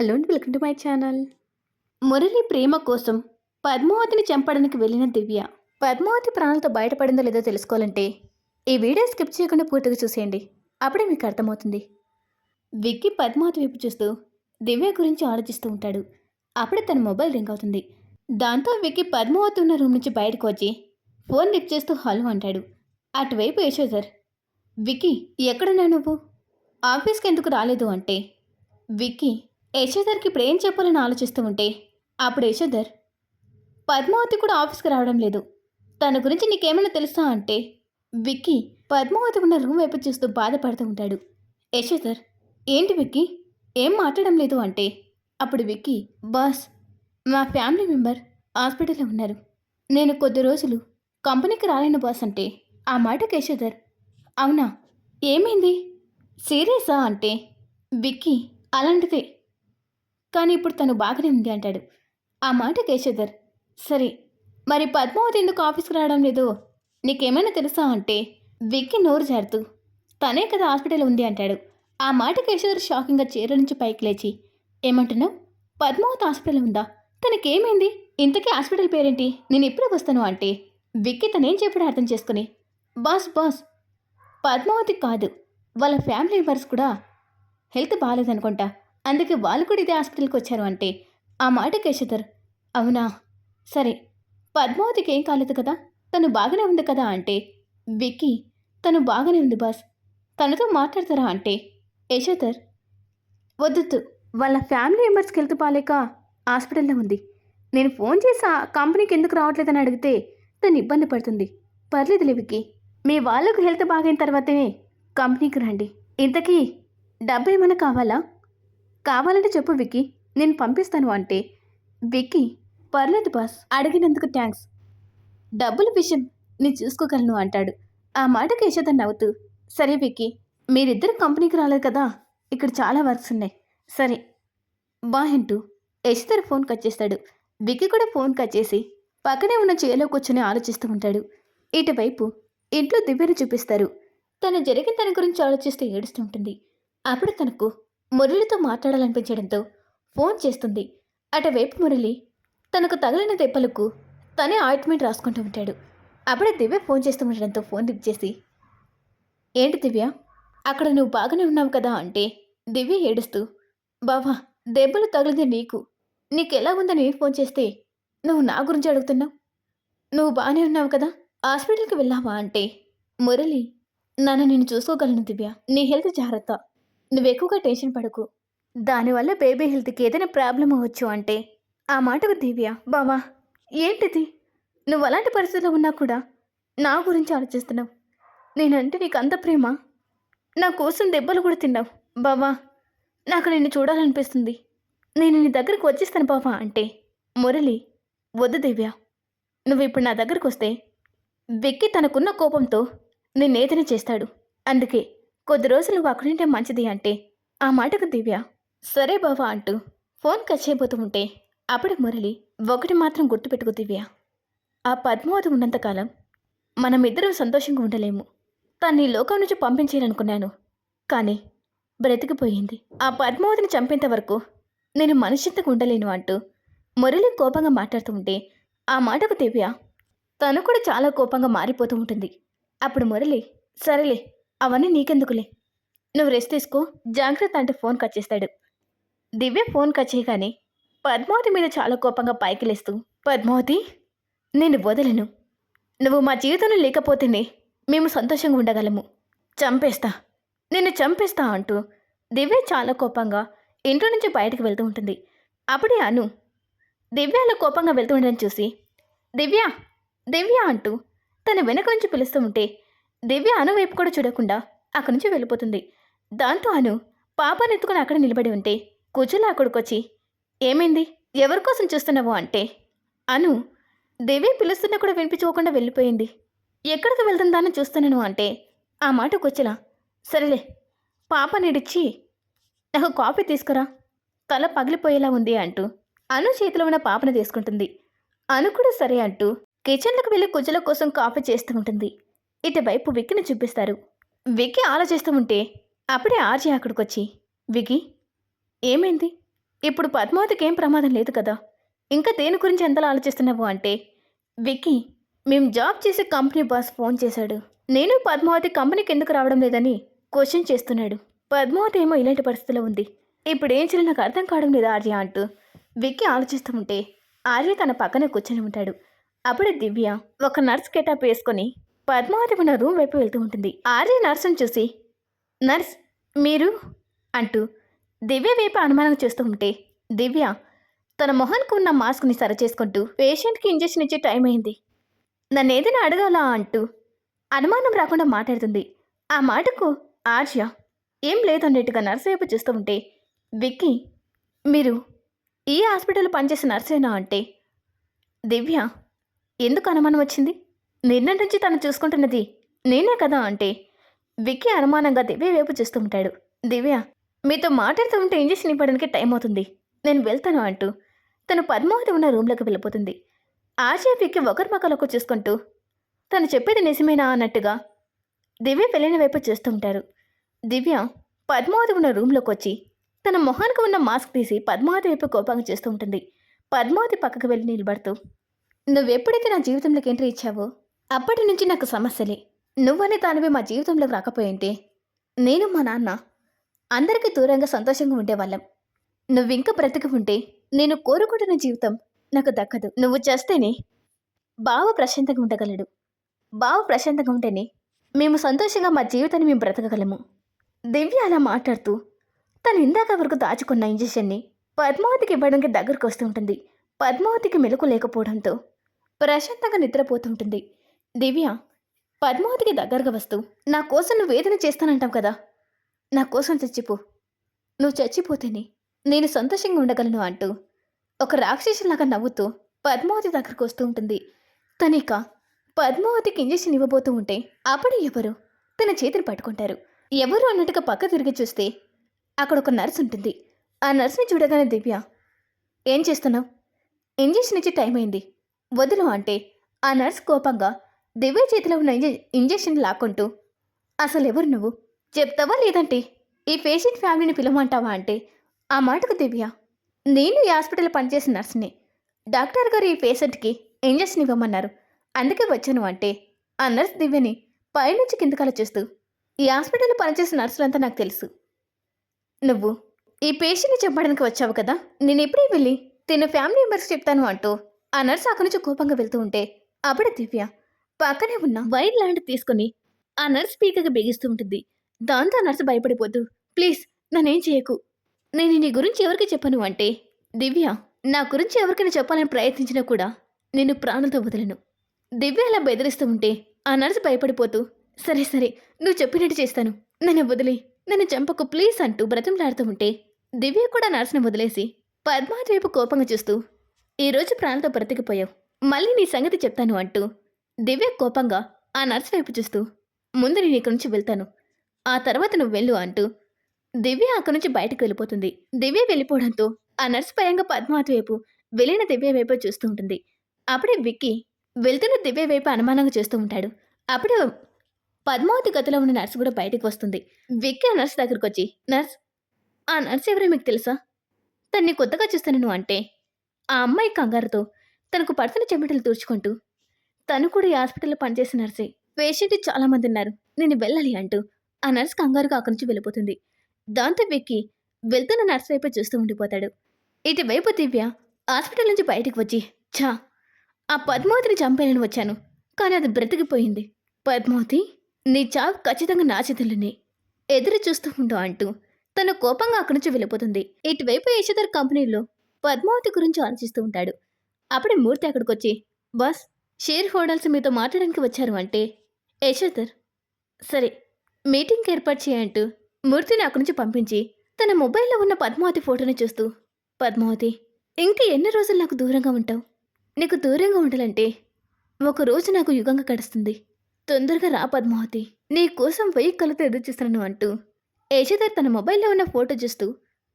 Hello అండి, welcome to my channel. Murali ప్రేమ కోసం పద్మావతిని చంపడానికి వెళ్ళిన దివ్య పద్మావతి ప్రాణాలతో బయటపడిందో లేదో తెలుసుకోవాలంటే ఈ వీడియో స్కిప్ చేయకుండా పూర్తిగా చూసేయండి. అప్పుడే మీకు అర్థమవుతుంది. విక్కీ పద్మావతి వైపు చూస్తూ దివ్య గురించి ఆలోచిస్తూ ఉంటాడు. అప్పుడే తన మొబైల్ రింగ్ అవుతుంది. దాంతో విక్కీ పద్మావతి ఉన్న రూమ్ నుంచి బయటకు వచ్చి ఫోన్ లిఫ్ట్ చేస్తూ హలో అంటాడు. అటువైపు యశోధర్, విక్కీ ఎక్కడున్నా నువ్వు? ఆఫీస్కి ఎందుకు రాలేదు అంటే విక్కీ యశోధర్కి ఇప్పుడు ఏం చెప్పాలని ఆలోచిస్తూ ఉంటే అప్పుడు యశోధర్, పద్మావతి కూడా ఆఫీస్కి రావడం లేదు, తన గురించి నీకేమైనా తెలుసా అంటే విక్కీ పద్మావతి ఉన్న రూమ్ వైపు చూస్తూ బాధపడుతూ ఉంటాడు. యశోధర్, ఏంటి విక్కీ ఏం మాట్లాడడం లేదు అంటే అప్పుడు విక్కీ, బాస్ మా ఫ్యామిలీ మెంబర్ హాస్పిటల్లో ఉన్నారు, నేను కొద్ది రోజులు కంపెనీకి రాలేను బాస్ అంటే ఆ మాటకి యశోధర్, అవునా ఏమైంది సీరియసా అంటే విక్కీ, అలాంటిదే, కానీ ఇప్పుడు తను బాగానే ఉంది అంటాడు. ఆ మాట కేశోధర్, సరే మరి పద్మావతి ఎందుకు ఆఫీస్కి రావడం లేదు, నీకేమైనా తెలుసా అంటే విక్కీ నోరు జారుతూ, తనే కదా హాస్పిటల్ ఉంది అంటాడు. ఆ మాట కేశోధర్ షాకింగ్గా చీర నుంచి పైకి లేచి, ఏమంటున్నావు, పద్మావతి హాస్పిటల్ ఉందా, తనకేమైంది, ఇంతకీ హాస్పిటల్ పేరేంటి, నేను ఇప్పుడే వస్తాను అంటే విక్కీ తనేం చెప్పాడో అర్థం చేసుకుని, బాస్ బాస్ పద్మావతి కాదు, వాళ్ళ ఫ్యామిలీ మెంబర్స్ కూడా హెల్త్ బాగాలేదనుకుంటా, అందుకే వాళ్ళు కూడా ఇదే హాస్పిటల్కి వచ్చారు అంటే ఆ మాట కేశోధర్, అవునా సరే పద్మావతికి ఏం కాలేదు కదా, తను బాగానే ఉంది కదా అంటే విక్కీ, తను బాగానే ఉంది బాస్, తనతో మాట్లాడతారా అంటే యశోధర్, వద్దొద్దు, వాళ్ళ ఫ్యామిలీ మెంబర్స్కి హెల్త్ బాగాలేక హాస్పిటల్లో ఉంది, నేను ఫోన్ చేసి ఆ కంపెనీకి ఎందుకు రావట్లేదని అడిగితే తను ఇబ్బంది పడుతుంది, పర్లేదులే విక్కీ, మీ వాళ్ళకు హెల్త్ బాగైన తర్వాతే కంపెనీకి రండి, ఇంతకీ డబ్బు ఏమైనా కావాలా, కావాలంటే చెప్పు విక్కీ, నేను పంపిస్తాను అంటే విక్కీ, పర్లేదు బాస్, అడిగినందుకు థ్యాంక్స్, డబ్బుల విషయం నేను చూసుకోగలను అంటాడు. ఆ మాటకి యశోధర్ నవ్వుతూ, సరే విక్కీ, మీరిద్దరు కంపెనీకి రాలేదు కదా, ఇక్కడ చాలా వర్క్స్ ఉన్నాయి, సరే బాయ్ అంటూ యశోధర్ ఫోన్ కట్ చేస్తాడు. విక్కీ కూడా ఫోన్ కట్ చేసి పక్కనే ఉన్న చైర్లో కూర్చొని ఆలోచిస్తూ ఉంటాడు. ఇటువైపు ఇంట్లో దివ్యను చూపిస్తారు. తను జరిగిన తన గురించి ఆలోచిస్తూ ఏడుస్తూ ఉంటుంది. అప్పుడు తనకు మురళితో మాట్లాడాలనిపించడంతో ఫోన్ చేస్తుంది. అటువైపు మురళి తనకు తగిలిన దెబ్బలకు తనే ఆయింట్మెంట్ రాసుకుంటూ ఉంటాడు. అప్పుడే దివ్య ఫోన్ చేస్తూ ఉండడంతో ఫోన్ లిఫ్ట్ చేసి, ఏంటి దివ్య, అక్కడ నువ్వు బాగానే ఉన్నావు కదా అంటే దివ్య ఏడుస్తూ, బావా దెబ్బలు తగిలింది నీకెలా ఉందని నేను ఫోన్ చేస్తే నువ్వు నా గురించి అడుగుతున్నావు, నువ్వు బాగానే ఉన్నావు కదా, హాస్పిటల్కి వెళ్ళావా అంటే మురళి, నన్ను నేను చూసుకోగలను దివ్య, నీ హెల్త్ జాగ్రత్త, నువ్వు ఎక్కువగా టెన్షన్ పడకు, దానివల్ల బేబీ హెల్త్కి ఏదైనా ప్రాబ్లం అవ్వచ్చు అంటే ఆ మాటకు దివ్య, బావా ఏంటిది, నువ్వు అలాంటి పరిస్థితిలో ఉన్నా కూడా నా గురించి ఆలోచిస్తున్నావు, నేనంటే నీకు అంత ప్రేమ, నా కోసం దెబ్బలు కూడా తిన్నావు బావా, నాకు నిన్ను చూడాలనిపిస్తుంది, నేను నీ దగ్గరికి వచ్చేస్తాను బావా అంటే మురళి, వద్దు దివ్య, నువ్వు ఇప్పుడు నా దగ్గరికి వస్తే వెక్కి తనకున్న కోపంతో నిన్నేదైనా చేస్తాడు, అందుకే కొద్ది రోజులు నువ్వు అక్కడుంటే మంచిది అంటే ఆ మాటకు దివ్య, సరే బావా అంటూ ఫోన్ కట్ చేయబోతూ ఉంటే అప్పుడు మురళి, ఒకటి మాత్రం గుర్తుపెట్టుకో దివ్య, ఆ పద్మావతి ఉన్నంతకాలం మనమిద్దరం సంతోషంగా ఉండలేము, తన్ని లోకం నుంచి పంపించేయాలనుకున్నాను, కానీ బ్రతికిపోయింది, ఆ పద్మావతిని చంపేంత వరకు నేను మనశ్శింతకు ఉండలేను అంటూ మురళి కోపంగా మాట్లాడుతూ ఉంటే ఆ మాటకు దివ్య తను కూడా చాలా కోపంగా మారిపోతూ ఉంటుంది. అప్పుడు మురళి, సరేలే అవన్నీ నీకెందుకులే, నువ్వు రెస్ట్ తీసుకో, జాగ్రత్త అంటే ఫోన్ కట్ చేస్తాడు. దివ్య ఫోన్ కట్ చేయగానే పద్మావతి మీద చాలా కోపంగా పైకి లేస్తూ, పద్మావతి నేను వదలను, నువ్వు మా జీవితంలో లేకపోతేనే మేము సంతోషంగా ఉండగలము, చంపేస్తా, నిన్ను చంపేస్తా అంటూ దివ్య చాలా కోపంగా ఇంట్లో నుంచి బయటకు వెళ్తూ ఉంటుంది. అప్పుడే అను దివ్య అలా కోపంగా వెళ్తూ ఉండడం చూసి, దివ్య దివ్య అంటూ తన వెనక నుంచి పిలుస్తూ ఉంటే దివ్య అను వైపు కూడా చూడకుండా అక్కడి నుంచి వెళ్ళిపోతుంది. దాంతో అను పాపను ఎత్తుకుని అక్కడ నిలబడి ఉంటే కూర్చుని అక్కడికొచ్చి, ఏమైంది, ఎవరి కోసం చూస్తున్నావు అంటే అను దివ్య పిలుస్తున్నా కూడా వినిపించుకోకుండా వెళ్ళిపోయింది, ఎక్కడికి వెళ్తుందా అని చూస్తున్నాను అంటే ఆ మాట కూర్చులా, సరేలే పాప నీడిచ్చి నాకు కాఫీ తీసుకురా, తల పగిలిపోయేలా ఉంది అంటూ అను చేతిలో ఉన్న పాపను తీసుకుంటుంది. అను కూడా సరే అంటూ కిచెన్లకు వెళ్ళి కుజల కోసం కాఫీ చేస్తూ ఉంటుంది. ఇటువైపు విక్కీని చూపిస్తారు. విక్కీ ఆలోచిస్తూ ఉంటే అప్పుడే ఆర్జీ అక్కడికొచ్చి, విక్కీ ఏమైంది, ఇప్పుడు పద్మావతికి ఏం ప్రమాదం లేదు కదా, ఇంకా దేని గురించి ఎంతలా ఆలోచిస్తున్నావు అంటే, విక్కీ, మేం జాబ్ చేసే కంపెనీ బాస్ ఫోన్ చేశాడు. నేను పద్మావతి కంపెనీకి ఎందుకు రావడం లేదని క్వశ్చన్ చేస్తున్నాడు. పద్మావతి ఏమో ఇలాంటి పరిస్థితిలో ఉంది. ఇప్పుడు ఏం చేయాలో నాకు అర్థం కావడం లేదు ఆర్య అంటూ విక్కీ ఆలోచిస్తూ ఉంటే ఆర్య తన పక్కనే కూర్చొని ఉంటాడు. అప్పుడే దివ్య ఒక నర్స్ గెటప్ వేసుకొని పద్మావతి ఉన్న రూమ్ వైపు వెళ్తూ ఉంటుంది. ఆర్య నర్సును చూసి, నర్స్ మీరు అంటూ దివ్య వైపు అనుమానం చేస్తూ ఉంటే దివ్య తన మొహానికి ఉన్న మాస్క్ని సరిచేసుకుంటూ, పేషెంట్కి ఇంజెక్షన్ ఇచ్చే టైం అయింది, నన్ను ఏదైనా అడగాలా అంటూ అనుమానం రాకుండా మాట్లాడుతుంది. ఆ మాటకు ఆర్య ఏం లేదన్నట్టుగా నర్స్ వైపు చూస్తూ ఉంటే విక్కీ, మీరు ఈ హాస్పిటల్లో పనిచేసే నర్సేనా అంటే దివ్య ఎందుకు అనుమానం వచ్చింది, నిన్న నుంచి తను చూసుకుంటున్నది నేనే కదా అంటే విక్కీ అనుమానంగా దివ్య వైపు చూస్తూ ఉంటాడు. దివ్య మీతో మాట్లాడుతూ ఉంటే ఇంజెక్షన్ ఇవ్వడానికి టైం అవుతుంది, నేను వెళ్తాను అంటూ తను పద్మావతి ఉన్న రూమ్లోకి వెళ్ళిపోతుంది. ఆర్య విక్కీ ఒకరి పక్కలకు చూసుకుంటూ తను చెప్పేది నిజమేనా అన్నట్టుగా దివ్య వెళ్ళిన వైపు చూస్తూ ఉంటారు. దివ్య పద్మావతి ఉన్న రూమ్లోకి వచ్చి తన మొహానికి ఉన్న మాస్క్ తీసి పద్మావతి వైపు కోపంగా చేస్తూ ఉంటుంది. పద్మావతి పక్కకు వెళ్ళి నిలబడుతూ, నువ్వెప్పుడైతే నా జీవితంలోకి ఎంట్రీ ఇచ్చావో అప్పటి నుంచి నాకు సమస్యలే. నువ్వనే దానివి మా జీవితంలోకి రాకపోయింటే నేను మా నాన్న అందరికీ దూరంగా సంతోషంగా ఉండేవాళ్ళం. నువ్వింకా బ్రతికి ఉంటే నేను కోరుకుంటున్న జీవితం నాకు దక్కదు. నువ్వు చేస్తేనే బావ ప్రశాంతంగా ఉండగలడు. బావ ప్రశాంతంగా ఉంటేనే మేము సంతోషంగా మా జీవితాన్ని మేము బ్రతకగలము. దివ్య అలా మాట్లాడుతూ తను ఇందాక వరకు దాచుకున్న ఇంజెక్షన్ని పద్మావతికి ఇవ్వడానికి దగ్గరకు వస్తూ ఉంటుంది. పద్మావతికి మెలకు లేకపోవడంతో ప్రశాంతంగా నిద్రపోతుంటుంది. దివ్య పద్మావతికి దగ్గరగా వస్తూ, నా కోసం నువ్వు వేదన చేస్తానంటావు కదా, నా కోసం చచ్చిపో, నువ్వు చచ్చిపోతేనే నేను సంతోషంగా ఉండగలను అంటూ ఒక రాక్షసులాగా నవ్వుతూ పద్మావతి దగ్గరకు వస్తూ ఉంటుంది. తనిక పద్మావతికి ఇంజెక్షన్ ఇవ్వబోతూ ఉంటే అప్పుడు ఎవరు తన చేతిని పట్టుకుంటారు. ఎవరు అన్నట్టుగా పక్క తిరిగి చూస్తే అక్కడ ఒక నర్స్ ఉంటుంది. ఆ నర్స్ని చూడగానే దివ్య, ఏం చేస్తున్నావు, ఇంజెక్షన్ ఇచ్చే టైం అయింది, వదులు అంటే ఆ నర్స్ కోపంగా దివ్య చేతిలో ఉన్న ఇంజెక్షన్ లాక్కుంటూ, అసలు ఎవరు నువ్వు, చెప్తావా లేదంటే ఈ పేషెంట్ ఫ్యామిలీని పిలవమంటావా అంటే ఆ మాటకు దివ్య, నేను ఈ హాస్పిటల్లో పనిచేసిన నర్స్ని, డాక్టర్ గారు ఈ పేషెంట్కి ఇంజెక్షన్ ఇవ్వమన్నారు, అందుకే వచ్చాను అంటే ఆ నర్స్ దివ్యని పైనుంచి కిందకలా చూస్తూ, ఈ హాస్పిటల్లో పనిచేసిన నర్సులంతా నాకు తెలుసు, నువ్వు ఈ పేషెంట్ని చంపడానికి వచ్చావు కదా, నేను ఎప్పుడే వెళ్ళి తిన్న ఫ్యామిలీ మెంబర్స్ చెప్తాను అంటూ ఆ నర్స్ అక్కడి నుంచి కోపంగా వెళ్తూ ఉంటే అప్పుడే దివ్య పక్కనే ఉన్న వైర్ లాంటి తీసుకుని ఆ నర్స్ పీకగా బిగిస్తూ ఉంటుంది. దాంతో ఆ నర్స్ భయపడిపోతూ, ప్లీజ్ నన్నేం చేయకు, నేను నీ గురించి ఎవరికి చెప్పను అంటే దివ్య, నా గురించి ఎవరికైనా చెప్పాలని ప్రయత్నించినా కూడా నేను ప్రాణంతో వదలను. దివ్య అలా బెదిరిస్తూ ఉంటే ఆ నర్స్ భయపడిపోతూ, సరే సరే నువ్వు చెప్పినట్టు చేస్తాను, నన్ను వదిలే, నన్ను చంపకు ప్లీజ్ అంటూ బ్రతిమలాడుతూ ఉంటే దివ్య కూడా నర్స్ని వదిలేసి పద్మావతి వైపు కోపంగా చూస్తూ, ఈరోజు ప్రాణంతో బ్రతికిపోయావు, మళ్ళీ నీ సంగతి చెప్తాను అంటూ దివ్య కోపంగా ఆ నర్స్ వైపు చూస్తూ, ముందు నేను ఇక్కడి నుంచి వెళ్తాను, ఆ తర్వాత నువ్వు వెళ్ళు అంటూ దివ్య అక్కడి నుంచి బయటకు వెళ్ళిపోతుంది. దివ్య వెళ్ళిపోవడంతో ఆ నర్స్ భయంగా పద్మావతి వైపు వెళ్ళిన దివ్య వైపు చూస్తూ ఉంటుంది. అప్పుడే విక్కీ వెళ్తున్న దివ్య వైపు అనుమానంగా చూస్తూ ఉంటాడు. అప్పుడే పద్మావతి గదిలో ఉన్న నర్స్ కూడా బయటకు వస్తుంది. విక్కీ ఆ నర్స్ దగ్గరకు వచ్చి, నర్స్, ఆ నర్స్ ఎవరో మీకు తెలుసా, తన్ని కొత్తగా చూస్తాను అంటే ఆ అమ్మాయి కంగారుతో తనకు పడుతున్న చెమటలు తూర్చుకుంటూ, తను కూడా ఈ హాస్పిటల్లో పనిచేసిన నర్సే, పేషెంట్ చాలామంది ఉన్నారు, నేను వెళ్ళాలి అంటూ ఆ నర్స్ కంగారుగా అక్కడి నుంచి వెళ్ళిపోతుంది. దాంతో విక్కీ వెళ్తున్న నర్స్ వైపు చూస్తూ ఉండిపోతాడు. ఇటువైపు దివ్య హాస్పిటల్ నుంచి బయటకు వచ్చి, ఛా, ఆ పద్మావతిని చంపేయాలని వచ్చాను, కానీ అది బ్రతికిపోయింది. పద్మావతి, నీ చావు ఖచ్చితంగా నా చేతుల్లోనే, ఎదురు చూస్తూ ఉండు అంటూ తను కోపంగా అక్కడి నుంచి వెళ్ళిపోతుంది. ఇటువైపు యశోధర్ కంపెనీలో పద్మావతి గురించి ఆలోచిస్తూ ఉంటాడు. అప్పుడే మూర్తి అక్కడికి వచ్చి, బాస్, షేర్ హోల్డర్స్ మీతో మాట్లాడడానికి వచ్చారు అంటే యశోధర్, సరే మీటింగ్ ఏర్పాటు చేయంటూ మూర్తిని అక్కడి నుంచి పంపించి తన మొబైల్లో ఉన్న పద్మావతి ఫోటోని చూస్తూ, పద్మావతి, ఇంకా ఎన్ని రోజులు నాకు దూరంగా ఉంటావు, నీకు దూరంగా ఉండాలంటే ఒకరోజు నాకు యుగంగా గడుస్తుంది, తొందరగా రా పద్మావతి, నీ కోసం 1000 కళ్ళతో ఎదురు చూస్తున్నాను అంటూ యశోధర్ తన మొబైల్లో ఉన్న ఫోటో చూస్తూ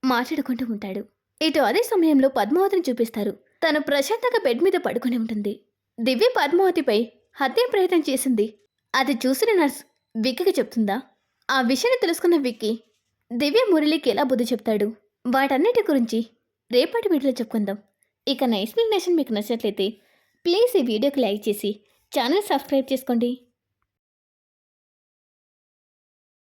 మాట్లాడుకుంటూ ఉంటాడు. ఇటు అదే సమయంలో పద్మావతిని చూపిస్తారు. తను ప్రశాంతంగా బెడ్ మీద పడుకొని ఉంటుంది. దివ్య పద్మావతిపై హత్య ప్రయత్నం చేసింది అది చూసిన నర్స్ విక్కీకి చెప్తుందా? ఆ విషయాన్ని తెలుసుకున్న విక్కీ దివ్య మురళికి ఎలా బుద్ధి చెప్తాడు? వాటన్నిటి గురించి రేపటి వీడియోలో చెప్పుకుందాం. ఇక నా ఎక్స్ప్లెనేషన్ మీకు నచ్చినట్లయితే ప్లీజ్ ఈ వీడియోకి లైక్ చేసి ఛానల్ సబ్స్క్రైబ్ చేసుకోండి.